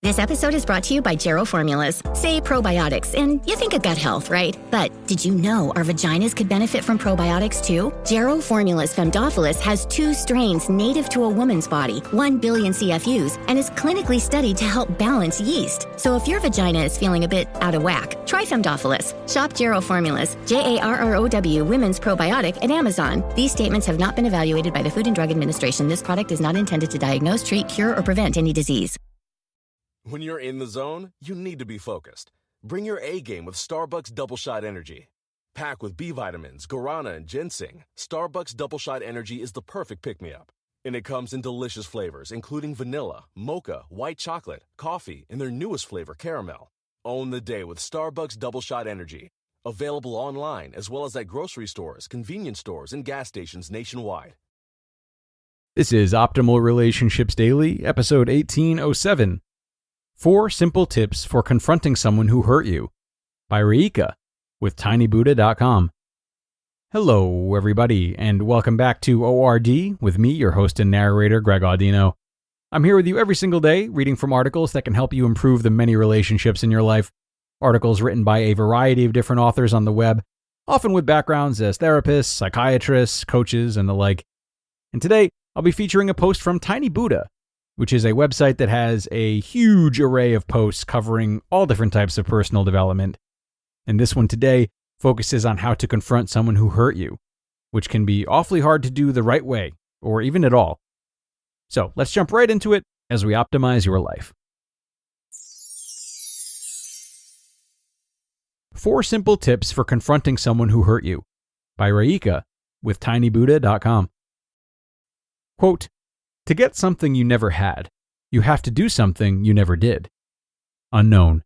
This episode is brought to you by Jarrow Formulas. Say probiotics, and you think of gut health, right? But did you know our vaginas could benefit from probiotics too? Jarrow Formulas Femdophilus has 2 strains native to a woman's body, 1 billion CFUs, and is clinically studied to help balance yeast. So if your vagina is feeling a bit out of whack, try Femdophilus. Shop Jarrow Formulas, Jarrow Women's Probiotic at Amazon. These statements have not been evaluated by the Food and Drug Administration. This product is not intended to diagnose, treat, cure, or prevent any disease. When you're in the zone, you need to be focused. Bring your A game with Starbucks Double Shot Energy. Packed with B vitamins, guarana, and ginseng, Starbucks Double Shot Energy is the perfect pick-me-up. And it comes in delicious flavors, including vanilla, mocha, white chocolate, coffee, and their newest flavor, caramel. Own the day with Starbucks Double Shot Energy. Available online as well as at grocery stores, convenience stores, and gas stations nationwide. This is Optimal Relationships Daily, episode 1807. 4 Simple Tips for Confronting Someone Who Hurt You, by Raeeka, with tinybuddha.com. Hello, everybody, and welcome back to ORD with me, your host and narrator, Greg Audino. I'm here with you every single day, reading from articles that can help you improve the many relationships in your life. Articles written by a variety of different authors on the web, often with backgrounds as therapists, psychiatrists, coaches, and the like. And today, I'll be featuring a post from Tiny Buddha, which is a website that has a huge array of posts covering all different types of personal development. And this one today focuses on how to confront someone who hurt you, which can be awfully hard to do the right way, or even at all. So let's jump right into it as we optimize your life. 4 Simple Tips for Confronting Someone Who Hurt You, by Raeeka, with tinybuddha.com. Quote, "To get something you never had, you have to do something you never did." Unknown.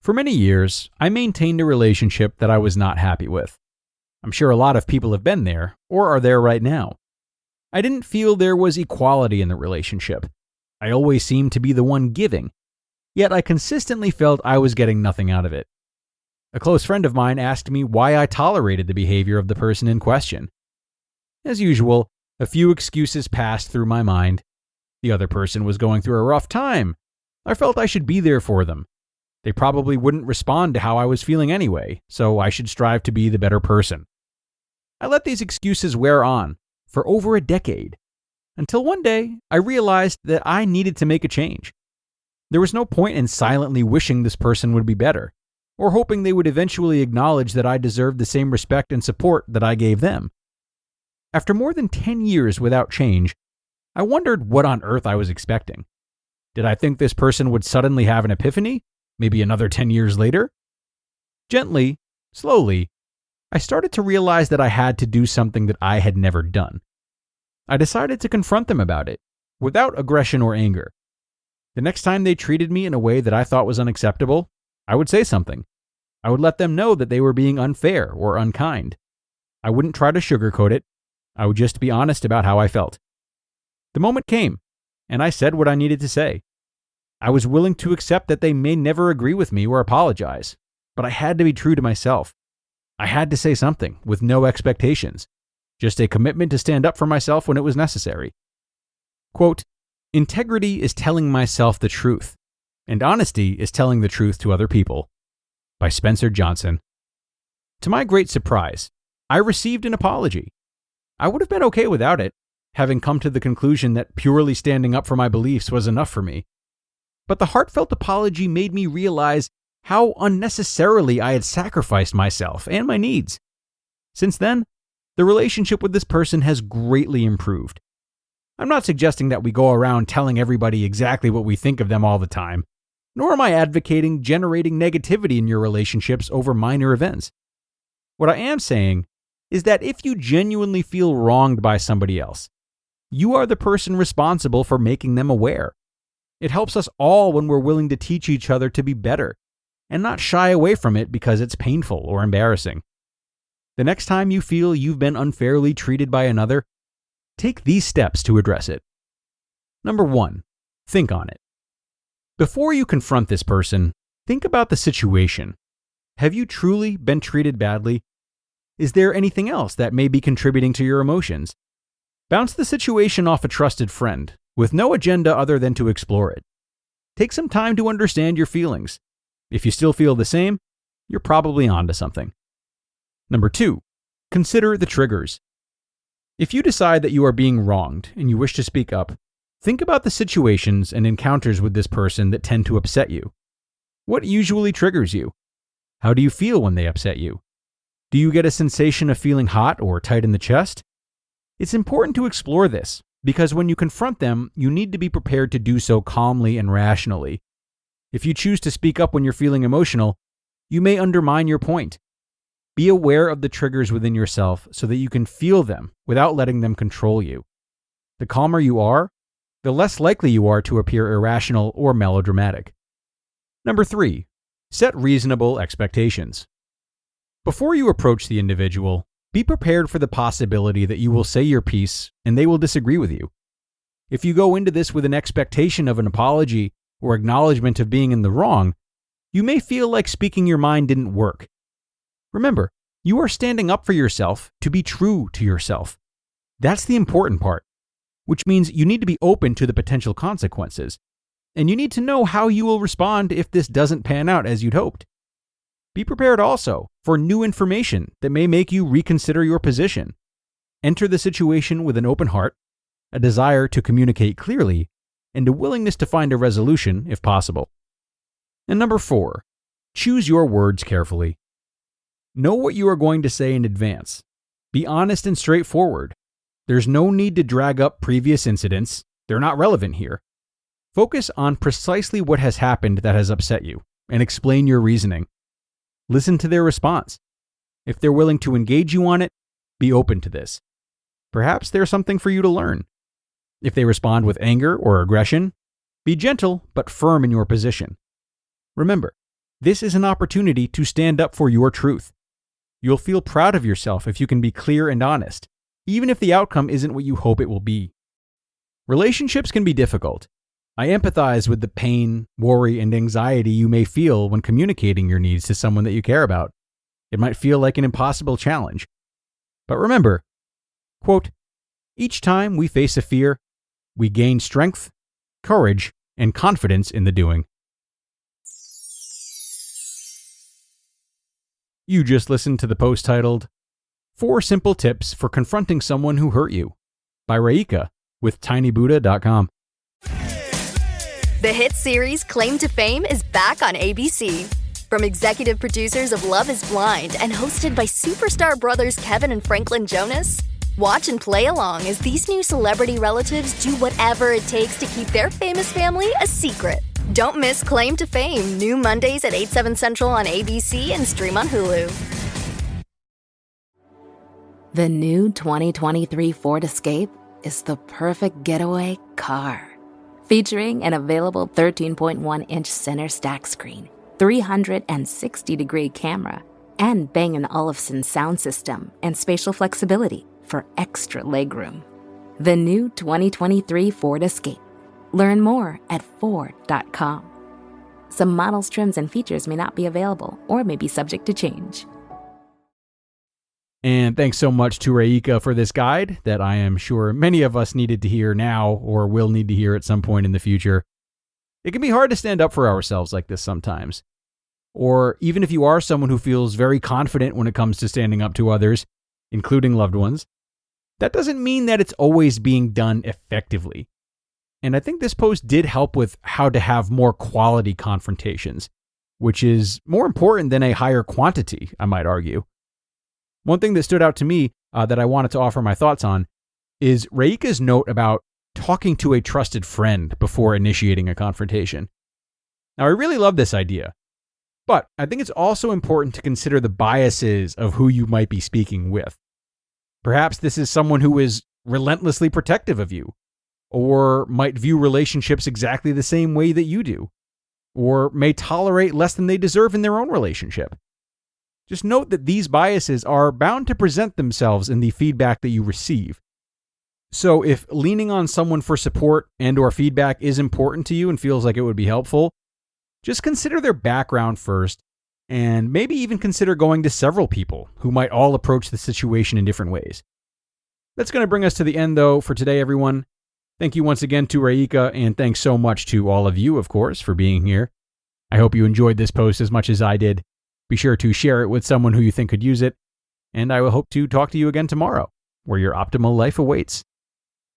For many years, I maintained a relationship that I was not happy with. I'm sure a lot of people have been there, or are there right now. I didn't feel there was equality in the relationship. I always seemed to be the one giving, yet I consistently felt I was getting nothing out of it. A close friend of mine asked me why I tolerated the behavior of the person in question. As usual, a few excuses passed through my mind. The other person was going through a rough time. I felt I should be there for them. They probably wouldn't respond to how I was feeling anyway, so I should strive to be the better person. I let these excuses wear on for over a decade, until one day I realized that I needed to make a change. There was no point in silently wishing this person would be better, or hoping they would eventually acknowledge that I deserved the same respect and support that I gave them. After more than 10 years without change, I wondered what on earth I was expecting. Did I think this person would suddenly have an epiphany, maybe another 10 years later? Gently, slowly, I started to realize that I had to do something that I had never done. I decided to confront them about it, without aggression or anger. The next time they treated me in a way that I thought was unacceptable, I would say something. I would let them know that they were being unfair or unkind. I wouldn't try to sugarcoat it. I would just be honest about how I felt. The moment came, and I said what I needed to say. I was willing to accept that they may never agree with me or apologize, but I had to be true to myself. I had to say something with no expectations, just a commitment to stand up for myself when it was necessary. Quote, "Integrity is telling myself the truth, and honesty is telling the truth to other people," by Spencer Johnson. To my great surprise, I received an apology. I would have been okay without it, having come to the conclusion that purely standing up for my beliefs was enough for me. But the heartfelt apology made me realize how unnecessarily I had sacrificed myself and my needs. Since then, the relationship with this person has greatly improved. I'm not suggesting that we go around telling everybody exactly what we think of them all the time, nor am I advocating generating negativity in your relationships over minor events. What I am saying is that if you genuinely feel wronged by somebody else, you are the person responsible for making them aware. It helps us all when we're willing to teach each other to be better and not shy away from it because it's painful or embarrassing. The next time you feel you've been unfairly treated by another, take these steps to address it. Number 1, think on it. Before you confront this person, think about the situation. Have you truly been treated badly? Is there anything else that may be contributing to your emotions? Bounce the situation off a trusted friend, with no agenda other than to explore it. take some time to understand your feelings. If you still feel the same, you're probably onto something. Number 2, consider the triggers. If you decide that you are being wronged and you wish to speak up, think about the situations and encounters with this person that tend to upset you. What usually triggers you? How do you feel when they upset you? Do you get a sensation of feeling hot or tight in the chest? It's important to explore this because when you confront them, you need to be prepared to do so calmly and rationally. If you choose to speak up when you're feeling emotional, you may undermine your point. Be aware of the triggers within yourself so that you can feel them without letting them control you. The calmer you are, the less likely you are to appear irrational or melodramatic. Number 3, set reasonable expectations. Before you approach the individual, be prepared for the possibility that you will say your piece and they will disagree with you. If you go into this with an expectation of an apology or acknowledgement of being in the wrong, you may feel like speaking your mind didn't work. Remember, you are standing up for yourself to be true to yourself. That's the important part, which means you need to be open to the potential consequences, and you need to know how you will respond if this doesn't pan out as you'd hoped. Be prepared also for new information that may make you reconsider your position. Enter the situation with an open heart, a desire to communicate clearly, and a willingness to find a resolution if possible. And number 4, choose your words carefully. Know what you are going to say in advance. Be honest and straightforward. There's no need to drag up previous incidents. They're not relevant here. Focus on precisely what has happened that has upset you and explain your reasoning. Listen to their response. If they're willing to engage you on it, be open to this. Perhaps there's something for you to learn. If they respond with anger or aggression, be gentle but firm in your position. Remember, this is an opportunity to stand up for your truth. You'll feel proud of yourself if you can be clear and honest, even if the outcome isn't what you hope it will be. Relationships can be difficult. I empathize with the pain, worry, and anxiety you may feel when communicating your needs to someone that you care about. It might feel like an impossible challenge. But remember, quote, each time we face a fear, we gain strength, courage, and confidence in the doing. You just listened to the post titled, 4 Simple Tips for Confronting Someone Who Hurt You by Raeeka with tinybuddha.com. The hit series Claim to Fame is back on ABC. From executive producers of Love is Blind and hosted by superstar brothers Kevin and Franklin Jonas, watch and play along as these new celebrity relatives do whatever it takes to keep their famous family a secret. Don't miss Claim to Fame, new Mondays at 8, 7 Central on ABC and stream on Hulu. The new 2023 Ford Escape is the perfect getaway car. Featuring an available 13.1-inch center stack screen, 360-degree camera, and Bang & Olufsen sound system and spatial flexibility for extra legroom. The new 2023 Ford Escape. Learn more at Ford.com. Some models, trims, and features may not be available or may be subject to change. And thanks so much to Raeeka for this guide that I am sure many of us needed to hear now or will need to hear at some point in the future. It can be hard to stand up for ourselves like this sometimes. Or even if you are someone who feels very confident when it comes to standing up to others, including loved ones, that doesn't mean that it's always being done effectively. And I think this post did help with how to have more quality confrontations, which is more important than a higher quantity, I might argue. One thing that stood out to me that I wanted to offer my thoughts on is Raeeka's note about talking to a trusted friend before initiating a confrontation. Now, I really love this idea, but I think it's also important to consider the biases of who you might be speaking with. Perhaps this is someone who is relentlessly protective of you, or might view relationships exactly the same way that you do, or may tolerate less than they deserve in their own relationship. Just note that these biases are bound to present themselves in the feedback that you receive. So if leaning on someone for support and/or feedback is important to you and feels like it would be helpful, just consider their background first, and maybe even consider going to several people who might all approach the situation in different ways. That's going to bring us to the end, though, for today, everyone. Thank you once again to Raeeka, and thanks so much to all of you, of course, for being here. I hope you enjoyed this post as much as I did. Be sure to share it with someone who you think could use it, and I will hope to talk to you again tomorrow, where your optimal life awaits.